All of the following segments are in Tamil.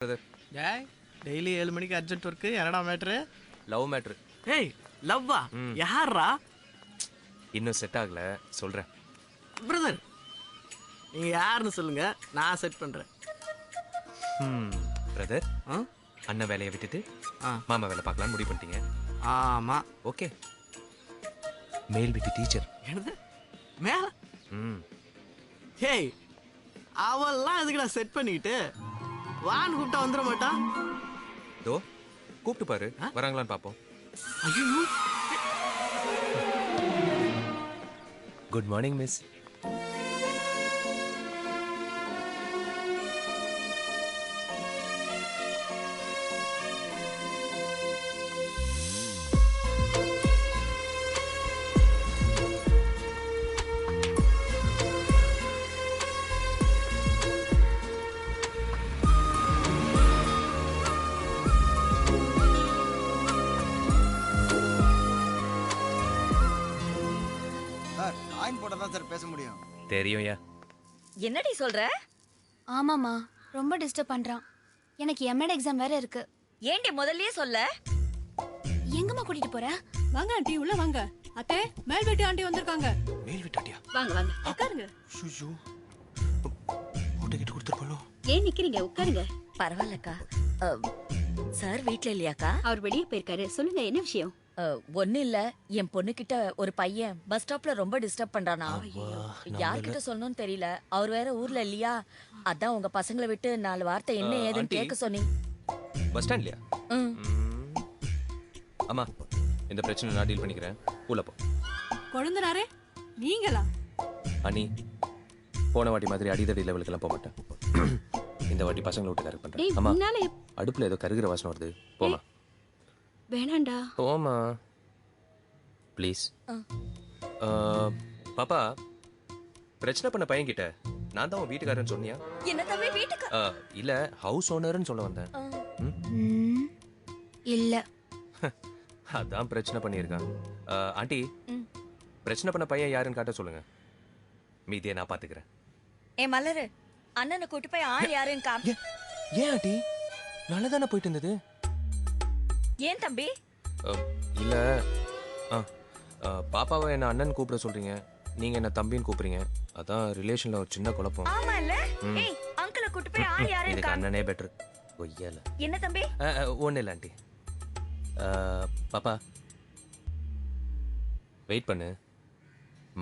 டேய் டெய்லி 7 மணிக்கு அர்ஜென்ட் ஒர்க்கு என்னடா மேட்ரு? Love matter. ஏய் லவ்வா? யாரா? இன்னும் செட் ஆகல, சொல்றேன். பிரதர் நீங்க யாருன்னு சொல்லுங்க, நான் செட் பண்றேன். பிரதர், அண்ணன் வேலையை விட்டுட்டு மாமா வேலை பார்க்கலாம்னு முடிவு பண்ணிட்டீங்க. ஆமா. ஓகே. மேல் வீட்டு டீச்சர். என்னது மேல? ஏய் அவெல்லாம் எதுக்கு நான் செட் பண்ணிக்கிட்டு வான்னு கூப்பிட்டா வந்துட மாட்டான். தோ கூப்பிட்டு பாரு, வராங்களான்னு பார்ப்போம். ஐயோ குட் மார்னிங் மிஸ். பேச முடியும். தெரியும்யா. என்னடி சொல்ற? ஆமாமா, ரொம்ப டிஸ்டர்ப் பண்றான். எனக்கு எம்எட் எக்ஸாம் வேற இருக்கு. ஏண்டி முதல்லயே சொல்ல? எங்கம்மா கூட்டிட்டு போற? வாங்க ஆண்டி, உள்ள வாங்க. அத்தை, மேல் வீட்டு ஆண்டி வந்திருக்காங்க. மேல் வீட்டாட்டியா? வாங்க வாங்க, உட்காருங்க. ஐயோ போட்டு கிட்ட கொடுத்துருப்பாளோ? ஏன் நிக்கிறீங்க? உட்காருங்க. பரவாயில்லக்கா. சார் வீட்ல இல்லையாக்கா? அவர் வெளியே போயிருக்காரு. சொல்லுங்க, என்ன விஷயம்? ஒன்னும் இல்ல, என் பொண்ணு கிட்ட ஒரு பையன் பஸ் ஸ்டாப்ல ரொம்ப டிஸ்டர்ப் பண்றானா. யார்கிட்ட சொல்லணும்னு தெரியல. அவர் வேற ஊர்ல இல்லையா, அதான் உங்க பசங்களை விட்டு 4 வார்த்தை என்ன ஏதுன்னு கேட்க சொன்னீங்க. பஸ் ஸ்டாண்ட்லயா? அம்மா, இந்த பிரச்சனை நான் டீல் பண்ணிக்கிறேன், உள்ள போ. கொழுந்தனாரே நீங்களா? அண்ணி, போன வாட்டி மாதிரி அடிதடி லெவலுக்கெல்லாம் போக மாட்டேன். இந்த வாட்டி பசங்களை விட்டு கரெக்ட் பண்றேன். அம்மா, அடுப்புல ஏதோ கருகிற வாசனை வருது, போமா. வேணாண்டா, போமா ப்ளீஸ். பாப்பா, பிரச்சனை பண்ண பையன் கிட்ட நான் தான் உன் வீட்டுக்காரன்னு சொன்னியா? என்ன தம்பி வீட்டுக்கு? இல்ல, ஹவுஸ் ஓனர்னு சொல்ல வந்தேன். இல்ல. அதான் பிரச்சனை பண்ணியிருக்கான். ஆண்டி, பிரச்சனை பண்ண பையன் யாருன்னு காட்ட சொல்லுங்க, மீதியை நான் பாத்துக்கிறேன். ஏ மலரு, அண்ணனை கூட்டு போய் ஆள் யாருன்னு காமி. ஏன் ஆண்டி, நல்லதானே போயிட்டு இருந்தது? ஏன் தம்பி? இல்ல, பாப்பாவை என்ன அண்ணன் கூப்பிட சொல்றீங்க, நீங்க என்ன தம்பின்னு கூப்பிடுறீங்க, அதான் ரிலேஷன்ல ஒரு சின்ன குழப்பம். ஆமா இல்ல? ஏய் அங்கிளை கூட்டு போய் ஆள் யாருன்னு இதுக்கு காமி. அண்ணனே பெட்டர். ஒய்யால. என்ன தம்பி? ஒன்றும் இல்லை ஆண்டி. பாப்பா வெயிட் பண்ணு,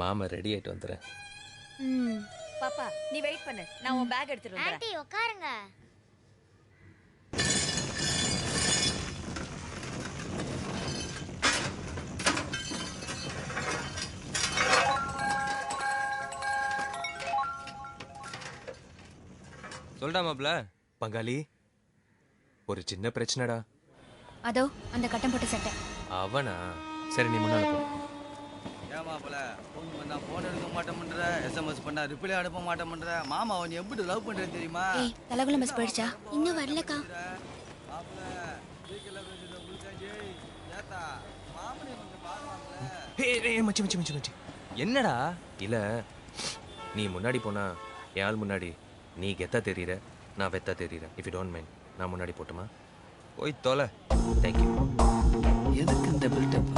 மாமா ரெடி ஆயிட்டு வந்துடுறேன். பாப்பா நீ வெயிட் பண்ணு, நான் உன் பேக் எடுத்துட்டு வரேன். ஆண்டி உட்காருங்க. சொல்டா மாப்ள. பங்காளி, ஒரு சின்ன பிரச்சனைடா. அதோ அந்த கட்டம் போட்ட சட்டை. அவனா? சரி, நீ முன்னால போ. ஏமாப்ல, ஃபோன் பண்ணா ஃபோன் எடுக்க மாட்டேன்ற, எஸ்எம்எஸ் பண்ணா ரிப்ளை அனுப்ப மாட்டேன்ற. மாமா அவன் எப்படி லவ் பண்றது தெரியுமா? ஏய், தலகுல பஸ் போயிடுச்சா? இன்னும் வரலக்கா. மாப்ள, வீக்கல பேசுற முழுக்காஜி. ஏத்தா, மாமனே வந்து பாருவாங்களே. ஏய் மச்சி மச்சி மச்சி மச்சி, என்னடா? இல்ல, நீ முன்னாடி போனா என் ஆள் முன்னாடி நீ கெத்தா தெரியுற, நான் வெத்தா தெரியுறேன். இஃப் யூ டோன்ட் மைண்ட், நான் முன்னாடி போட்டுமா? போய் தொலை. தேங்க்யூ. எதுக்கு இந்த பில்டப்?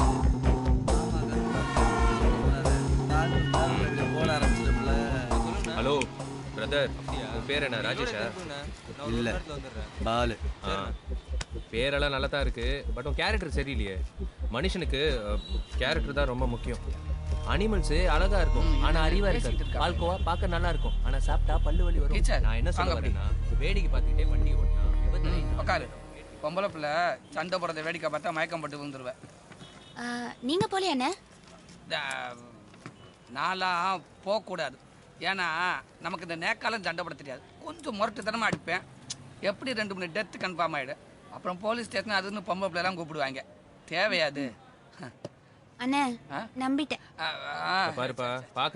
போட ஆரம்பிச்சிட்டோம்ல. ஹலோ பிரதர், உன் பேர் என்ன? ராஜேஷா? இல்ல, பாலு. பேரெல்லாம் நல்லா தான் இருக்கு, பட் உன் கேரக்டர் சரியில்லையே. மனுஷனுக்கு கேரக்டர் தான் ரொம்ப முக்கியம். அனிமல்ஸ் அழகா இருக்கும், ஆனா அறிவா இருக்காது. பால்கோவா பார்க்க நல்லா இருக்கும், ஆனா சாப்பிட்டா பல்லு வலி வரும். நான் என்ன சொல்ல வரேன்னா, வேடிக்கை பார்த்துக்கிட்டே வண்டி ஓட்டினா உட்காரு. பொம்பளை பிள்ளை சண்டை போடுறத வேடிக்கை பார்த்தா மயக்கம் போட்டு விழுந்துருவேன். நீங்க போலியா அண்ணே? நான்லாம் போகக்கூடாது, ஏன்னா நமக்கு இந்த நேக்காலம் சண்டை போட தெரியாது. கொஞ்சம் முரட்டுத்தனமாக அடிப்பேன். எப்படி 2 மணி டெத்து கன்ஃபார்ம் ஆகிடும். அப்புறம் போலீஸ் ஸ்டேஷன் அதுன்னு பொம்பளை பிள்ளைலாம் கூப்பிடுவாங்க. தேவையாது அண்ணே, நம்பிட்டேன். பாருப்பா, பார்க்க